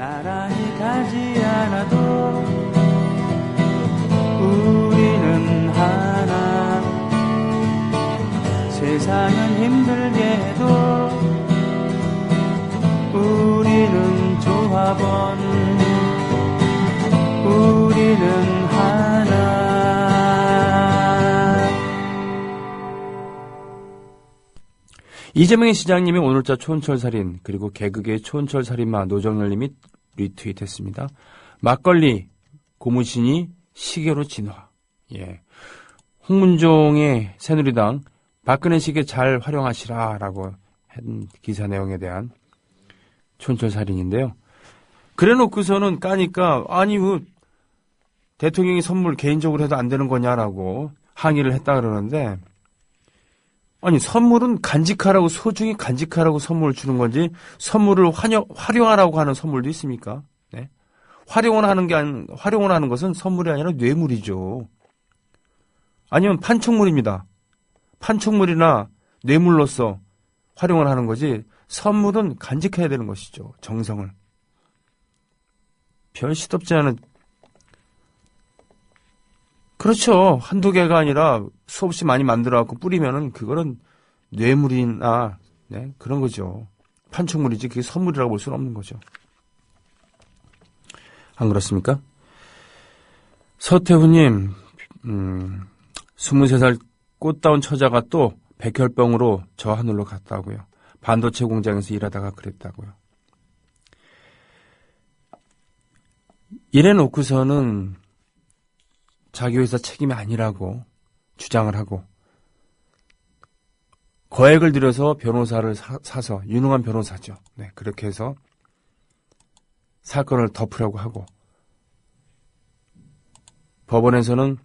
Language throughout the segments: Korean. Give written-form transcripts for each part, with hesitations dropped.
나란히 가지 않아도 우리는 하나. 세상은 힘들게 해도 우리는 조합원. 우리는 하나. 이재명의 시장님이 오늘자 촌철살인, 그리고 개그계의 촌철살인마 노정열님이 리트윗했습니다. 막걸리 고무신이 시계로 진화. 예, 홍문종의 새누리당 박근혜 시계 잘 활용하시라라고 한 기사 내용에 대한 촌철살인인데요. 그래놓고서는 까니까 아니 대통령이 선물 개인적으로 해도 안 되는 거냐라고 항의를 했다 그러는데, 아니 선물은 간직하라고, 소중히 간직하라고 선물을 주는 건지 선물을 활용하라고 하는 선물도 있습니까? 네? 활용을 하는 것은 선물이 아니라 뇌물이죠. 아니면 판촉물입니다. 판촉물이나 뇌물로서 활용을 하는 거지, 선물은 간직해야 되는 것이죠. 정성을. 별 시덥지 않은, 그렇죠. 한두 개가 아니라 수없이 많이 만들어갖고 뿌리면은 그거는 뇌물이나, 네, 그런 거죠. 판촉물이지 그게 선물이라고 볼 수는 없는 거죠. 안 그렇습니까? 서태후님, 23살 꽃다운 처자가 또 백혈병으로 저 하늘로 갔다고요. 반도체 공장에서 일하다가 그랬다고요. 이래 놓고서는 자기 회사 책임이 아니라고 주장을 하고, 거액을 들여서 변호사를 사서, 유능한 변호사죠. 네, 그렇게 해서 사건을 덮으려고 하고, 법원에서는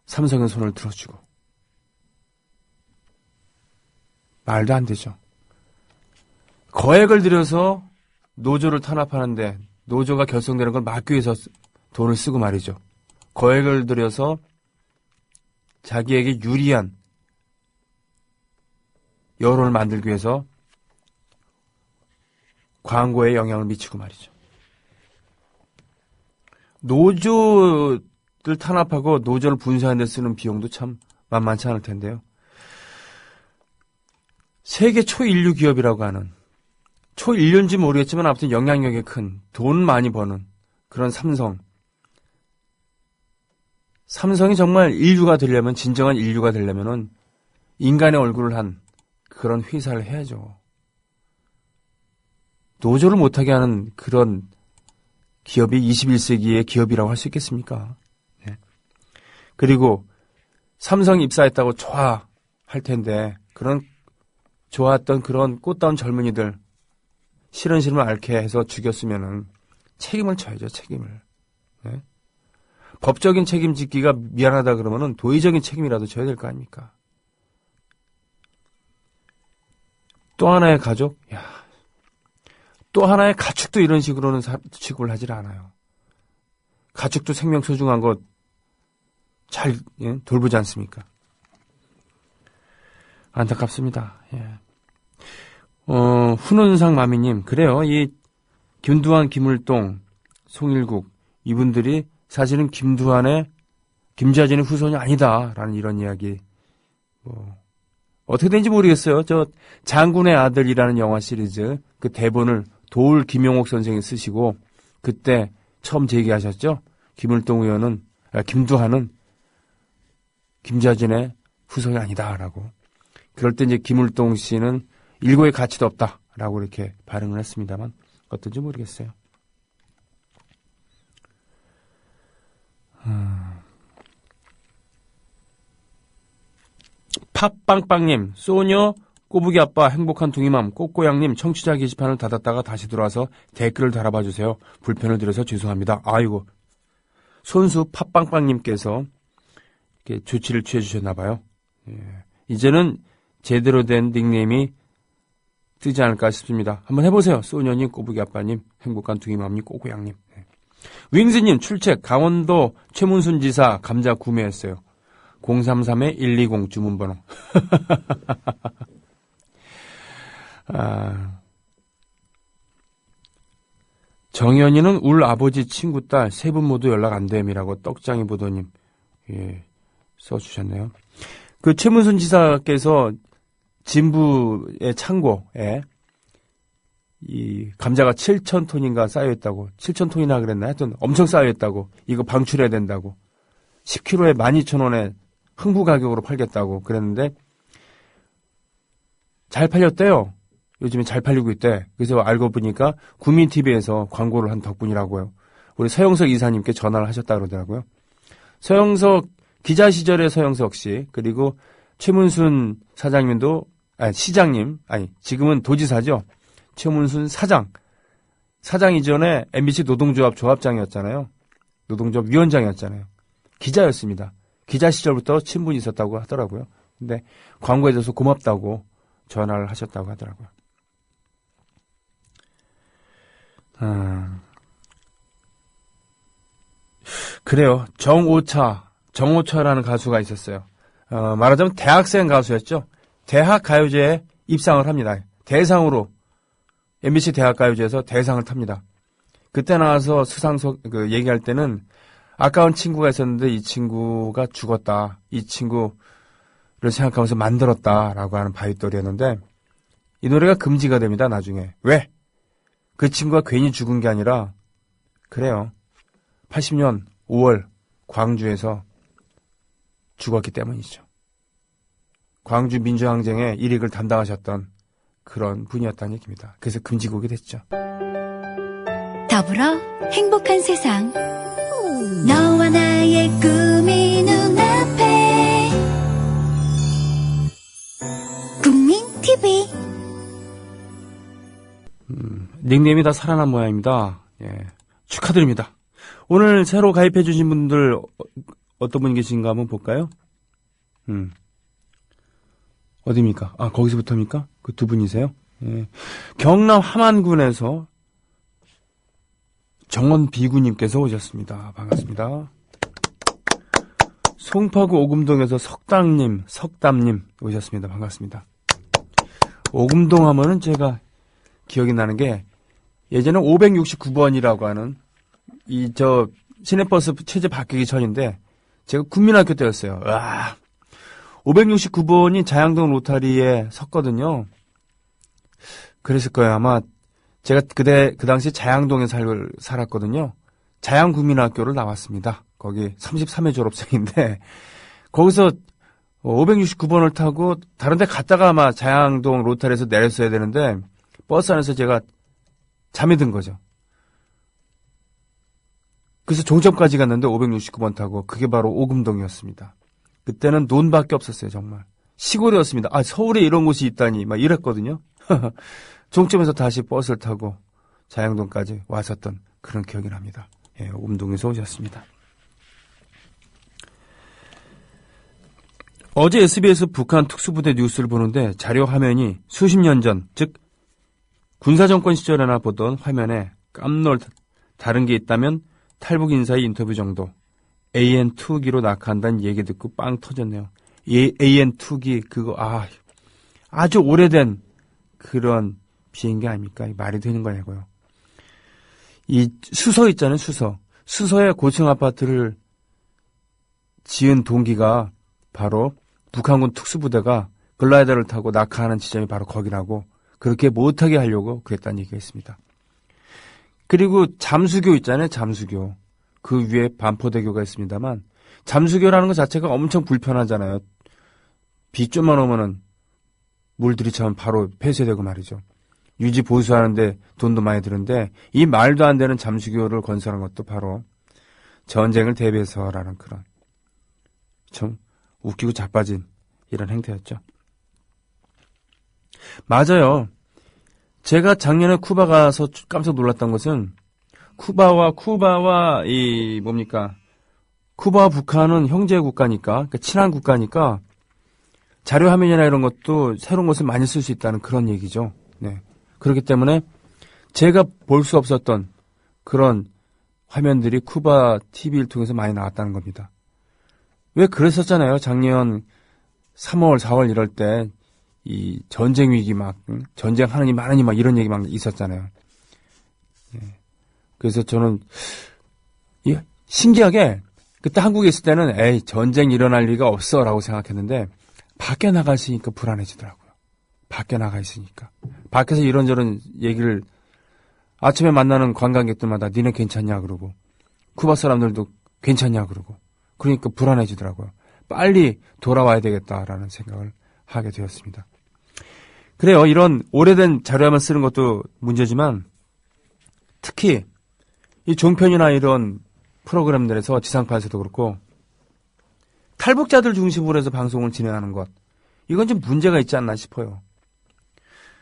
삼성의 손을 들어주고. 말도 안 되죠. 거액을 들여서 노조를 탄압하는데, 노조가 결성되는 걸 막기 위해서 돈을 쓰고 말이죠. 거액을 들여서 자기에게 유리한 여론을 만들기 위해서 광고에 영향을 미치고 말이죠. 노조를 탄압하고 노조를 분쇄하는 데 쓰는 비용도 참 만만치 않을 텐데요. 세계 초인류 기업이라고 하는, 초인류인지 모르겠지만 아무튼 영향력이 큰, 돈 많이 버는 그런 삼성이 정말 인류가 되려면, 진정한 인류가 되려면은 인간의 얼굴을 한 그런 회사를 해야죠. 노조를 못하게 하는 그런 기업이 21세기의 기업이라고 할 수 있겠습니까? 네. 그리고 삼성 입사했다고 좋아할 텐데, 그런 좋았던 그런 꽃다운 젊은이들 싫은 앓게 해서 죽였으면은 책임을 져야죠, 책임을. 네? 법적인 책임 짓기가 미안하다 그러면은 도의적인 책임이라도 져야 될 거 아닙니까? 또 하나의 가족? 야, 또 하나의 가축도 이런 식으로는 취급을 하질 않아요. 가축도 생명 소중한 것 잘 돌보지 않습니까? 안타깝습니다. 예. 훈훈상 마미님, 그래요. 이 김두한, 김을동, 송일국, 이분들이 사실은 김자진의 후손이 아니다라는 이런 이야기, 어떻게 된지 모르겠어요. 저 장군의 아들이라는 영화 시리즈 그 대본을 도울 김용옥 선생이 쓰시고 그때 처음 제기하셨죠. 김두한은 김자진의 후손이 아니다라고. 그럴 때 이제 김을동 씨는 일고의 가치도 없다라고 이렇게 발응을 했습니다만 어떤지 모르겠어요. 팥빵빵님, 소녀, 꼬부기 아빠, 행복한 둥이맘, 꼬꼬양님, 청취자 게시판을 닫았다가 다시 들어와서 댓글을 달아봐주세요. 불편을 드려서 죄송합니다. 아이고, 손수 팥빵빵님께서 이렇게 조치를 취해주셨나봐요. 예. 이제는 제대로 된 닉네임이 뜨지 않을까 싶습니다. 한번 해보세요. 소녀님, 꼬부기 아빠님, 행복한 둥이맘님, 꼬꼬양님. 예. 윙스님, 출첵, 강원도 최문순 지사 감자 구매했어요. 033-120 주문번호. 정연이는 울 아버지 친구 딸 세 분 모두 연락 안 됨이라고 떡장이 보도님 예, 써주셨네요. 그 최문순 지사께서 진부의 창고에 이 감자가 7,000톤인가 쌓여있다고 7,000톤이나 그랬나 하여튼 엄청 쌓여있다고 이거 방출해야 된다고 10kg에 12,000원에 흥부 가격으로 팔겠다고 그랬는데 잘 팔렸대요. 요즘에 잘 팔리고 있대. 그래서 알고 보니까 국민TV에서 광고를 한 덕분이라고요. 우리 서영석 이사님께 전화를 하셨다 그러더라고요. 서영석 기자 시절의 서영석 씨 그리고 최문순 사장님도 시장님 지금은 도지사죠. 최문순 사장 이전에 MBC 노동조합 조합장이었잖아요. 노동조합 위원장이었잖아요. 기자였습니다. 기자 시절부터 친분이 있었다고 하더라고요. 근데 광고해줘서 고맙다고 전화를 하셨다고 하더라고요. 그래요. 정오차라는 가수가 있었어요. 말하자면 대학생 가수였죠. 대학 가요제에 입상을 합니다. 대상으로 MBC 대학 가요제에서 대상을 탑니다. 그때 나와서 얘기할 때는 아까운 친구가 있었는데 이 친구가 죽었다. 이 친구를 생각하면서 만들었다라고 하는 바이돌이었는데 이 노래가 금지가 됩니다. 나중에. 왜? 그 친구가 괜히 죽은 게 아니라 그래요. 80년 5월 광주에서 죽었기 때문이죠. 광주 민주항쟁의 일익을 담당하셨던 그런 분이었다는 얘기입니다. 그래서 금지곡이 됐죠. 더불어 행복한 세상 너와 나의 꿈이 눈앞에 국민TV 닉네임이 다 살아난 모양입니다. 예, 축하드립니다. 오늘 새로 가입해 주신 분들 어떤 분 계신가 한번 볼까요? 어디입니까? 거기서부터입니까? 그 두 분이세요? 예. 경남 함안군에서 정원비구님께서 오셨습니다. 반갑습니다. 송파구 오금동에서 석담님 오셨습니다. 반갑습니다. 오금동 하면은 제가 기억이 나는 게 예전에 569번이라고 하는 시내버스 체제 바뀌기 전인데 제가 국민학교 때였어요. 569번이 자양동 로타리에 섰거든요. 그랬을 거예요. 아마 제가 그 당시 자양동에 살았거든요. 자양국민학교를 나왔습니다. 거기 33회 졸업생인데 거기서 569번을 타고 다른 데 갔다가 아마 자양동 로타리에서 내렸어야 되는데 버스 안에서 제가 잠이 든 거죠. 그래서 종점까지 갔는데 569번 타고 그게 바로 오금동이었습니다. 그때는 논밖에 없었어요. 정말. 시골이었습니다. 서울에 이런 곳이 있다니 막 이랬거든요. 종점에서 다시 버스를 타고 자양동까지 왔었던 그런 기억이 납니다. 예, 오금동에서 오셨습니다. 어제 SBS 북한 특수부대 뉴스를 보는데 자료 화면이 수십 년 전, 즉 군사정권 시절에나 보던 화면에 깜놀 다른 게 있다면 탈북 인사의 인터뷰 정도. AN2기로 낙하한다는 얘기 듣고 빵 터졌네요. AN2기 그거 아주 오래된 그런 비행기 아닙니까? 말이 되는 거냐고요. 이 수서 있잖아요. 수서에 고층 아파트를 지은 동기가 바로 북한군 특수부대가 글라이더를 타고 낙하하는 지점이 바로 거기라고 그렇게 못하게 하려고 그랬다는 얘기가 있습니다. 그리고 잠수교 있잖아요. 잠수교. 그 위에 반포대교가 있습니다만 잠수교라는 것 자체가 엄청 불편하잖아요. 비 좀만 오면은 물 들이차면 바로 폐쇄되고 말이죠. 유지 보수하는데 돈도 많이 드는데 이 말도 안 되는 잠수교를 건설한 것도 바로 전쟁을 대비해서라는 그런 좀 웃기고 자빠진 이런 행태였죠. 맞아요. 제가 작년에 쿠바 가서 깜짝 놀랐던 것은 쿠바와 쿠바와 북한은 형제 국가니까, 그러니까 친한 국가니까 자료 화면이나 이런 것도 새로운 것을 많이 쓸 수 있다는 그런 얘기죠. 네. 그렇기 때문에 제가 볼 수 없었던 그런 화면들이 쿠바 TV를 통해서 많이 나왔다는 겁니다. 왜 그랬었잖아요. 작년 3월, 4월 이럴 때 이 전쟁 위기 전쟁하느니 마느니 이런 얘기 막 있었잖아요. 네. 그래서 저는 신기하게 그때 한국에 있을 때는 에이 전쟁 일어날 리가 없어라고 생각했는데 밖에 나가 있으니까 불안해지더라고요. 밖에 나가 있으니까. 밖에서 이런저런 얘기를 아침에 만나는 관광객들마다 니네 괜찮냐 그러고 쿠바 사람들도 괜찮냐 그러고 그러니까 불안해지더라고요. 빨리 돌아와야 되겠다라는 생각을 하게 되었습니다. 그래요. 이런 오래된 자료화만 쓰는 것도 문제지만 특히 이 종편이나 이런 프로그램들에서 지상파에서도 그렇고 탈북자들 중심으로 해서 방송을 진행하는 것 이건 좀 문제가 있지 않나 싶어요.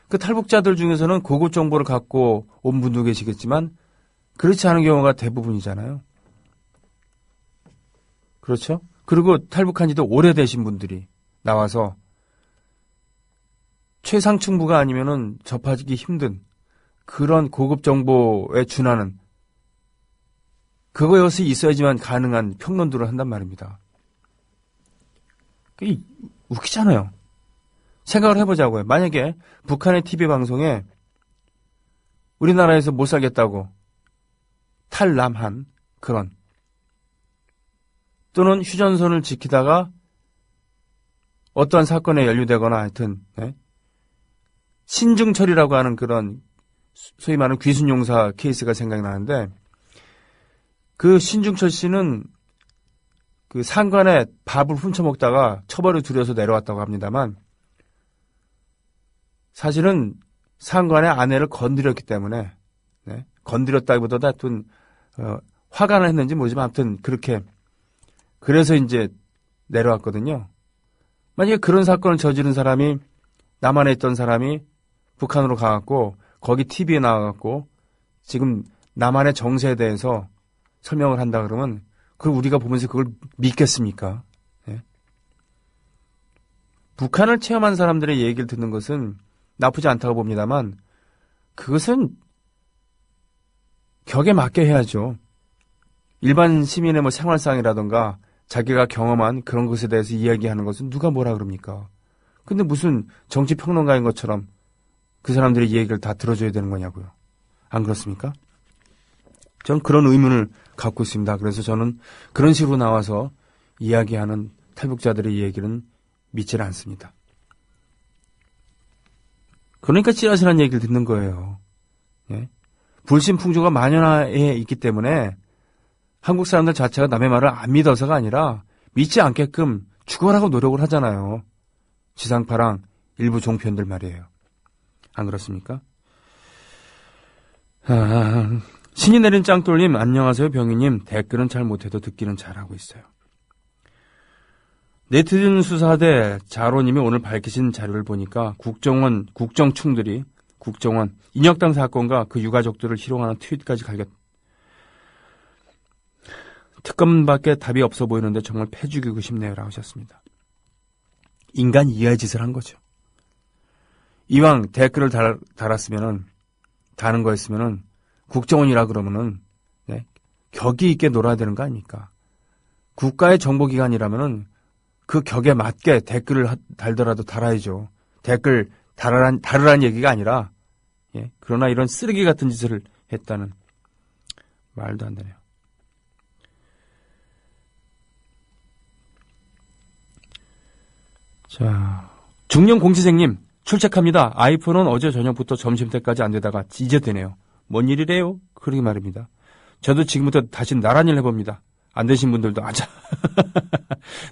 그 탈북자들 중에서는 고급 정보를 갖고 온 분도 계시겠지만 그렇지 않은 경우가 대부분이잖아요. 그렇죠? 그리고 탈북한 지도 오래되신 분들이 나와서 최상층부가 아니면은 접하기 힘든 그런 고급 정보에 준하는 그것이 있어야지만 가능한 평론들을 한단 말입니다. 그게 웃기잖아요. 생각을 해보자고요. 만약에 북한의 TV 방송에 우리나라에서 못 살겠다고 탈남한 그런 또는 휴전선을 지키다가 어떠한 사건에 연루되거나 하여튼 신중철이라고 하는 그런 소위 말하는 귀순용사 케이스가 생각이 나는데 그 신중철 씨는 그 상관에 밥을 훔쳐먹다가 처벌을 두려서 내려왔다고 합니다만 사실은 상관의 아내를 건드렸기 때문에 건드렸다기보다 하여튼 화가 났는지 모르지만 아무튼 그렇게 그래서 이제 내려왔거든요. 만약에 그런 사건을 저지른 사람이 남한에 있던 사람이 북한으로 가갖고 거기 TV에 나와갖고 지금 남한의 정세에 대해서 설명을 한다 그러면 그걸 우리가 보면서 그걸 믿겠습니까? 네? 북한을 체험한 사람들의 얘기를 듣는 것은 나쁘지 않다고 봅니다만 그것은 격에 맞게 해야죠. 일반 시민의 뭐 생활상이라든가 자기가 경험한 그런 것에 대해서 이야기하는 것은 누가 뭐라 그럽니까? 근데 무슨 정치평론가인 것처럼 그 사람들의 얘기를 다 들어줘야 되는 거냐고요. 안 그렇습니까? 전 그런 의문을 갖고 있습니다. 그래서 저는 그런 식으로 나와서 이야기하는 탈북자들의 얘기는 믿질 않습니다. 그러니까 찌라시라는 얘기를 듣는 거예요. 예? 불신풍조가 만연해 있기 때문에 한국 사람들 자체가 남의 말을 안 믿어서가 아니라 믿지 않게끔 죽어라고 노력을 하잖아요. 지상파랑 일부 종편들 말이에요. 안 그렇습니까? 신이 내린 짱돌님 안녕하세요 병희님. 댓글은 잘 못해도 듣기는 잘하고 있어요. 네티즌 수사대 자로님이 오늘 밝히신 자료를 보니까 국정충들이 국정원 인혁당 사건과 그 유가족들을 희롱하는 트윗까지 갈겼. 특검밖에 답이 없어 보이는데 정말 패 죽이고 싶네요 라고 하셨습니다. 인간 이하의 짓을 한 거죠. 이왕 댓글을 달았으면은 다는 거였으면은 국정원이라 그러면은 격이 있게 놀아야 되는 거 아닙니까? 국가의 정보기관이라면은 그 격에 맞게 댓글을 달더라도 달아야죠. 댓글 다르란 얘기가 아니라 그러나 이런 쓰레기 같은 짓을 했다는 말도 안 되네요. 자, 중년 공시생님 출첵합니다. 아이폰은 어제 저녁부터 점심때까지 안 되다가 이제 되네요. 뭔 일이래요? 그러게 말입니다. 저도 지금부터 다시 나란 일 해봅니다. 안 되신 분들도 아자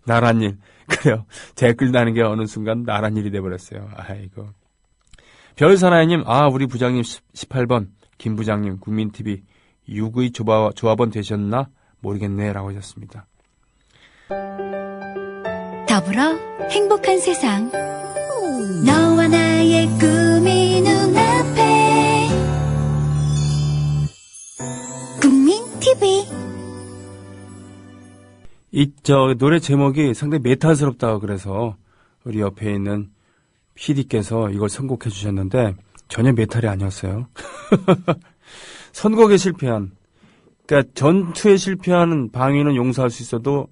나란 일. 그래요. 댓글 다는 게 어느 순간 나란 일이 돼버렸어요. 아이고. 별사나이님, 우리 부장님 18번, 김 부장님, 국민TV 6의 조합원 되셨나 모르겠네 라고 하셨습니다. 더불어 행복한 세상. 너와 나의 꿈이 눈앞에. 국민TV. 노래 제목이 상당히 메탈스럽다고 그래서 우리 옆에 있는 PD께서 이걸 선곡해 주셨는데 전혀 메탈이 아니었어요. 선곡에 실패한, 그러니까 전투에 실패하는 방위는 용서할 수 있어도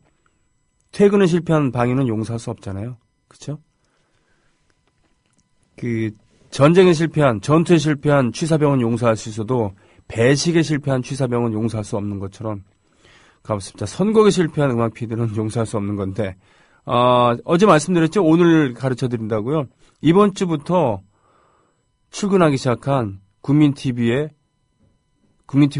퇴근에 실패한 방위는 용서할 수 없잖아요. 그렇죠? 그 전투에 실패한 취사병은 용서할 수 있어도 배식에 실패한 취사병은 용서할 수 없는 것처럼 가봤습니다. 선곡에 실패한 음악 PD는 용서할 수 없는 건데 어제 말씀드렸죠. 오늘 가르쳐드린다고요. 이번 주부터 출근하기 시작한 국민TV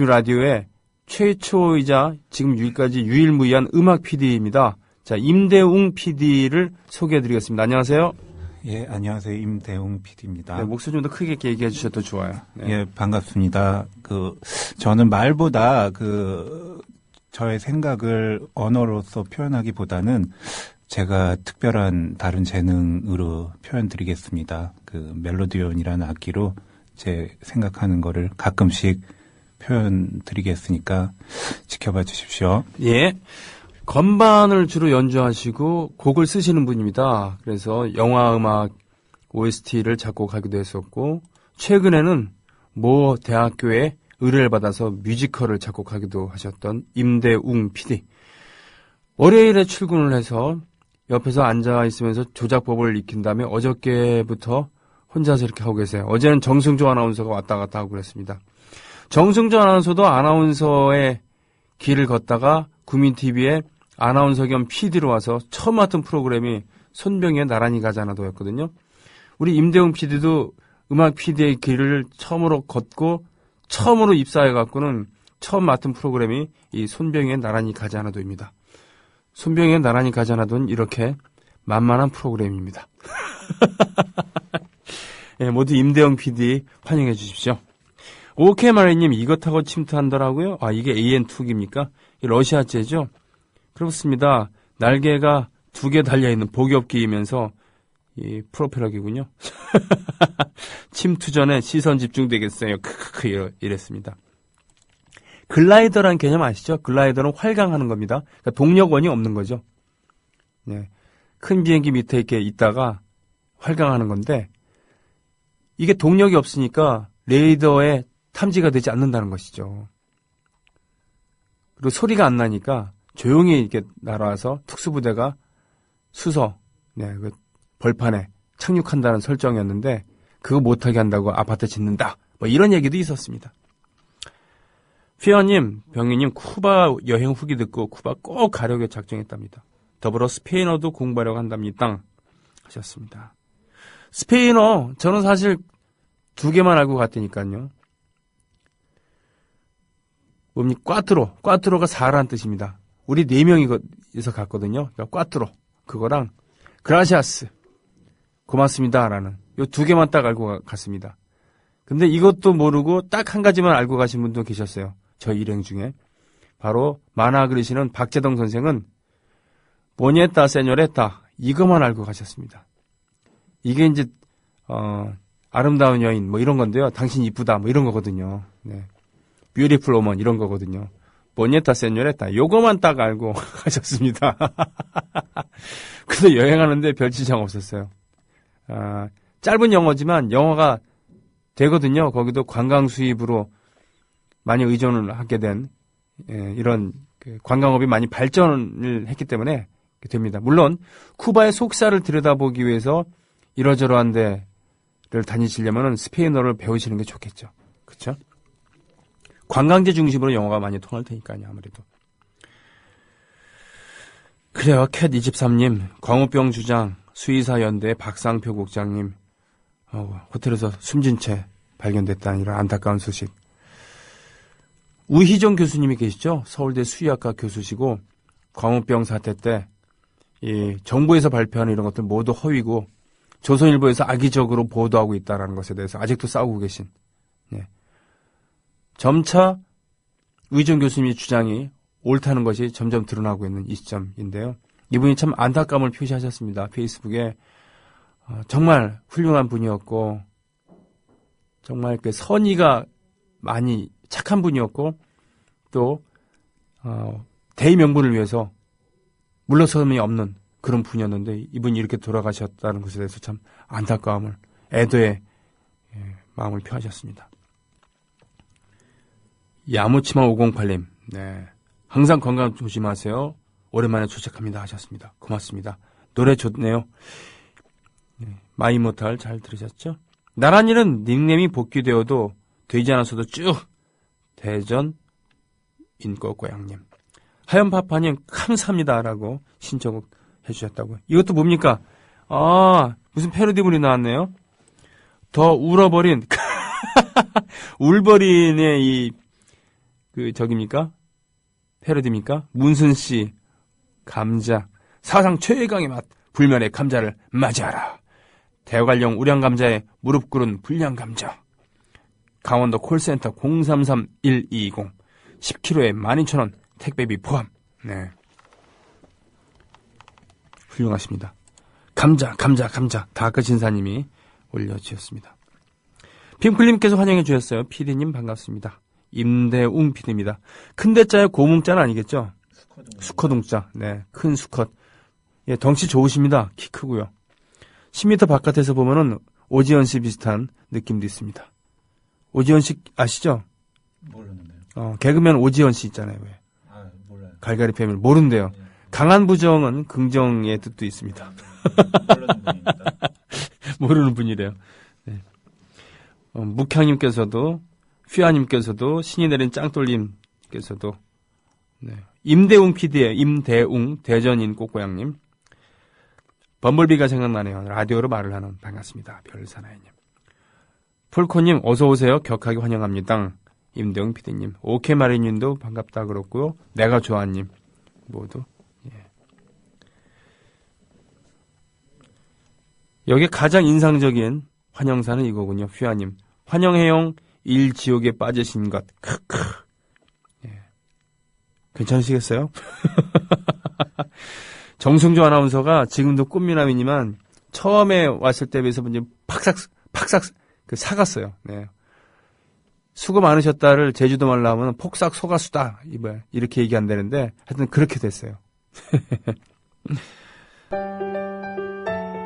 라디오의 최초이자 지금 여기까지 유일무이한 음악 PD입니다. 자, 임대웅 PD를 소개해드리겠습니다. 안녕하세요. 예, 안녕하세요. 임대웅 PD입니다. 네, 목소리 좀 더 크게 얘기해 주셔도 좋아요. 네. 예, 반갑습니다. 저는 말보다 저의 생각을 언어로서 표현하기보다는 제가 특별한 다른 재능으로 표현드리겠습니다. 멜로디온이라는 악기로 제 생각하는 거를 가끔씩 표현드리겠으니까 지켜봐 주십시오. 예. 건반을 주로 연주하시고 곡을 쓰시는 분입니다. 그래서 영화 음악 OST를 작곡하기도 했었고 최근에는 모 대학교에 의뢰를 받아서 뮤지컬을 작곡하기도 하셨던 임대웅 PD. 월요일에 출근을 해서 옆에서 앉아 있으면서 조작법을 익힌 다음에 어저께부터 혼자서 이렇게 하고 계세요. 어제는 정승조 아나운서가 왔다 갔다 하고 그랬습니다. 정승조 아나운서도 아나운서의 길을 걷다가 국민TV에 아나운서 겸 PD로 와서 처음 맡은 프로그램이 손병희의 나란히 가자나도였거든요. 우리 임대웅 PD도 음악 PD의 길을 처음으로 걷고 처음으로 입사해갖고는 처음 맡은 프로그램이 이 손병희의 나란히 가자나도입니다. 손병희의 나란히 가자나도는 이렇게 만만한 프로그램입니다. 네, 모두 임대웅 PD 환영해 주십시오. 오케이 마리님 이것하고 침투한다라고요? 이게 AN2기입니까? 러시아제죠? 그렇습니다. 날개가 2개 달려있는 복엽기이면서 이 프로펠러기군요. 침투 전에 시선 집중되겠어요. 크크크 이랬습니다. 글라이더란 개념 아시죠? 글라이더는 활강하는 겁니다. 그러니까 동력원이 없는 거죠. 네. 큰 비행기 밑에 이렇게 있다가 활강하는 건데 이게 동력이 없으니까 레이더에 탐지가 되지 않는다는 것이죠. 그리고 소리가 안 나니까 조용히 이렇게 날아와서 특수부대가 수서, 그 벌판에 착륙한다는 설정이었는데 그거 못하게 한다고 아파트 짓는다. 뭐 이런 얘기도 있었습니다. 피어님, 병희님 쿠바 여행 후기 듣고 쿠바 꼭 가려고 작정했답니다. 더불어 스페인어도 공부하려고 한답니다. 하셨습니다. 스페인어 저는 사실 2개만 알고 갔다니까요. 뭡니까? 꽈트로가 4라는 뜻입니다. 우리 4명이서 갔거든요. 그러니까 꽈트로 그거랑 그라시아스 고맙습니다라는 요 2개만 딱 알고 갔습니다. 근데 이것도 모르고 딱 한 가지만 알고 가신 분도 계셨어요. 저 일행 중에. 바로 만화 그리시는 박재동 선생은 보니에타 세뇨레타 이것만 알고 가셨습니다. 이게 이제 아름다운 여인 뭐 이런 건데요. 당신 이쁘다 뭐 이런 거거든요. 네. 뷰티풀 오먼 이런 거거든요. 보니에타 세뇨레타 요거만 딱 알고 가셨습니다. 근데 여행하는데 별 지장 없었어요. 짧은 영어지만 영어가 되거든요. 거기도 관광 수입으로 많이 의존을 하게 된 이런 관광업이 많이 발전을 했기 때문에 됩니다. 물론 쿠바의 속사를 들여다보기 위해서 이러저러한 데를 다니시려면 스페인어를 배우시는 게 좋겠죠. 그렇죠? 관광지 중심으로 영어가 많이 통할 테니까요. 아무래도. 그래요. 캣23님, 광우병 주장, 수의사 연대 박상표 국장님, 호텔에서 숨진 채 발견됐다는 이런 안타까운 소식. 우희정 교수님이 계시죠? 서울대 수의학과 교수시고 광우병 사태 때 이 정부에서 발표하는 이런 것들 모두 허위고 조선일보에서 악의적으로 보도하고 있다는 것에 대해서 아직도 싸우고 계신. 네. 점차 우희정 교수님의 주장이 옳다는 것이 점점 드러나고 있는 이 시점인데요. 이분이 참 안타까움을 표시하셨습니다. 페이스북에 정말 훌륭한 분이었고 정말 그 선의가 많이 착한 분이었고 또 대의 명분을 위해서 물러섬이 없는 그런 분이었는데 이분이 이렇게 돌아가셨다는 것에 대해서 참 안타까움을 애도의 마음을 표하셨습니다. 야무치마 508님, 네. 항상 건강 조심하세요. 오랜만에 도착합니다 하셨습니다. 고맙습니다. 노래 좋네요. 네. 마이모탈 잘 들으셨죠? 나란히는 닉네임이 복귀되어도 되지 않았어도 쭉 대전 인꼬꼬양님. 하연파파님 감사합니다라고 신청곡 해주셨다고요. 이것도 뭡니까? 아, 무슨 패러디물이 나왔네요. 더 울어버린 울버린의 저깁니까? 패러디입니까? 문순씨 감자 사상 최강의 맛 불면의 감자를 맞이하라. 대관령 우량감자에 무릎 꿇은 불량감자. 강원도 콜센터 033120 10kg에 12,000원 택배비 포함. 네, 훌륭하십니다. 감자 다크신사님이 올려주셨습니다. 핑클님께서 환영해 주셨어요. 피디님 반갑습니다. 임대웅 피디입니다. 큰 대자에 고뭉자는 아니겠죠? 수컷웅자. 네, 큰 수컷. 예, 덩치 좋으십니다. 키 크고요. 10m 바깥에서 보면은 오지연 씨 비슷한 느낌도 있습니다. 오지연 씨 아시죠? 모르는데요. 개그맨 오지연 씨 있잖아요. 왜? 아, 몰라요. 갈갈이 패밀 모른대요. 네. 강한 부정은 긍정의 뜻도 있습니다. 모르는 분입니다. 모르는 분이래요. 네. 묵향님께서도 휘아님께서도 신이 내린 짱돌님께서도 네. 임대웅 PD의 임대웅 대전인 꼬꼬양님. 범블비가 생각나네요. 라디오로 말을 하는 반갑습니다. 별사나이님. 폴코님 어서 오세요. 격하게 환영합니다. 임대웅 PD님. 오케마리님도 반갑다 그렇고요. 내가 좋아님 모두. 예. 여기 가장 인상적인 환영사는 이거군요. 휘아님. 환영해용 일지옥에 빠지신 것. 크크. 예. 괜찮으시겠어요? 정승조 아나운서가 지금도 꽃미남이지만 처음에 왔을 때에 비해서 팍삭 사갔어요. 네. 수고 많으셨다를 제주도 말로 하면 폭삭 속았수다 이렇게 얘기한다는데 하여튼 그렇게 됐어요.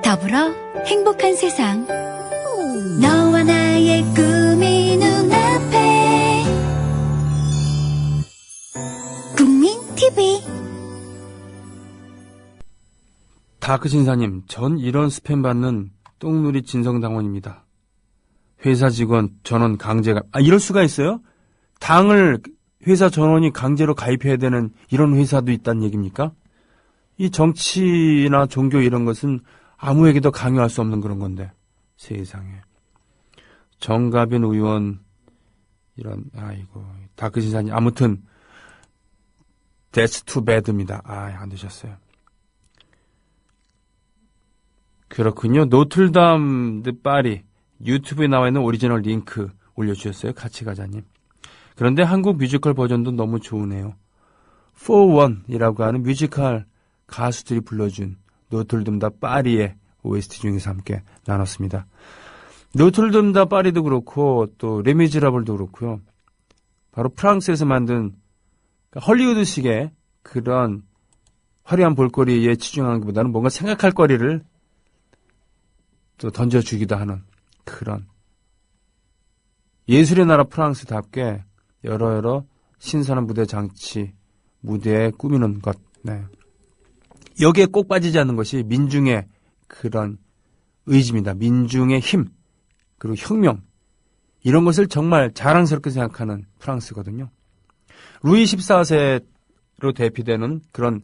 더불어 행복한 세상. 너와 나의 꿈이 눈앞에. 국민 TV. 다크신사님, 전 이런 스팸 받는 똥누리 진성당원입니다. 회사 직원 전원 강제가 이럴 수가 있어요? 당을 회사 전원이 강제로 가입해야 되는 이런 회사도 있다는 얘기입니까? 이 정치나 종교 이런 것은 아무에게도 강요할 수 없는 그런 건데 세상에. 정가빈 의원 이런 다크신사님 아무튼 That's too bad입니다. 안 되셨어요. 그렇군요. 노틀담 드 파리 유튜브에 나와 있는 오리지널 링크 올려주셨어요. 같이 가자님. 그런데 한국 뮤지컬 버전도 너무 좋으네요. For One이라고 하는 뮤지컬 가수들이 불러준 노틀담 드 파리의 OST 중에서 함께 나눴습니다. 노틀담 드 파리도 그렇고 또 레미제라블도 그렇고요. 바로 프랑스에서 만든 헐리우드식의 그런 화려한 볼거리에 치중하는 것보다는 뭔가 생각할 거리를 또 던져주기도 하는 그런 예술의 나라 프랑스답게 여러 신선한 무대 장치, 무대에 꾸미는 것. 네. 여기에 꼭 빠지지 않는 것이 민중의 그런 의지입니다. 민중의 힘, 그리고 혁명. 이런 것을 정말 자랑스럽게 생각하는 프랑스거든요. 루이 14세로 대표되는 그런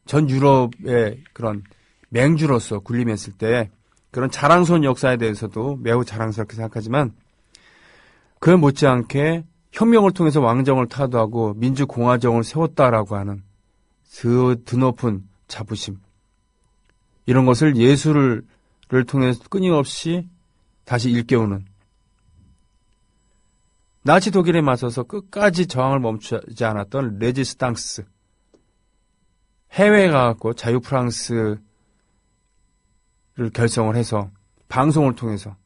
전 유럽의 그런 맹주로서 군림했을 때 그런 자랑스러운 역사에 대해서도 매우 자랑스럽게 생각하지만 그에 못지않게 혁명을 통해서 왕정을 타도하고 민주공화정을 세웠다라고 하는 그 드높은 자부심 이런 것을 예술을 통해서 끊임없이 다시 일깨우는 나치 독일에 맞서서 끝까지 저항을 멈추지 않았던 레지스탕스 해외에 가갖고 자유 프랑스를 결성을 해서 방송을 통해서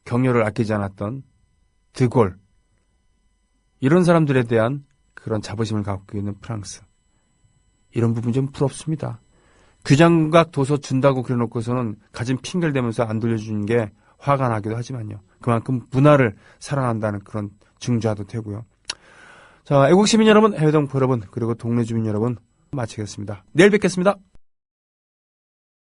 격려를 아끼지 않았던 드골 이런 사람들에 대한 그런 자부심을 갖고 있는 프랑스 이런 부분 좀 부럽습니다. 규장각 도서 준다고 그래놓고서는 가진 핑계를 대면서 안 돌려주는 게 화가 나기도 하지만요. 그만큼 문화를 사랑한다는 그런 증자도 되고요. 자, 애국시민 여러분, 해외동포 여러분, 그리고 동네 주민 여러분 마치겠습니다. 내일 뵙겠습니다.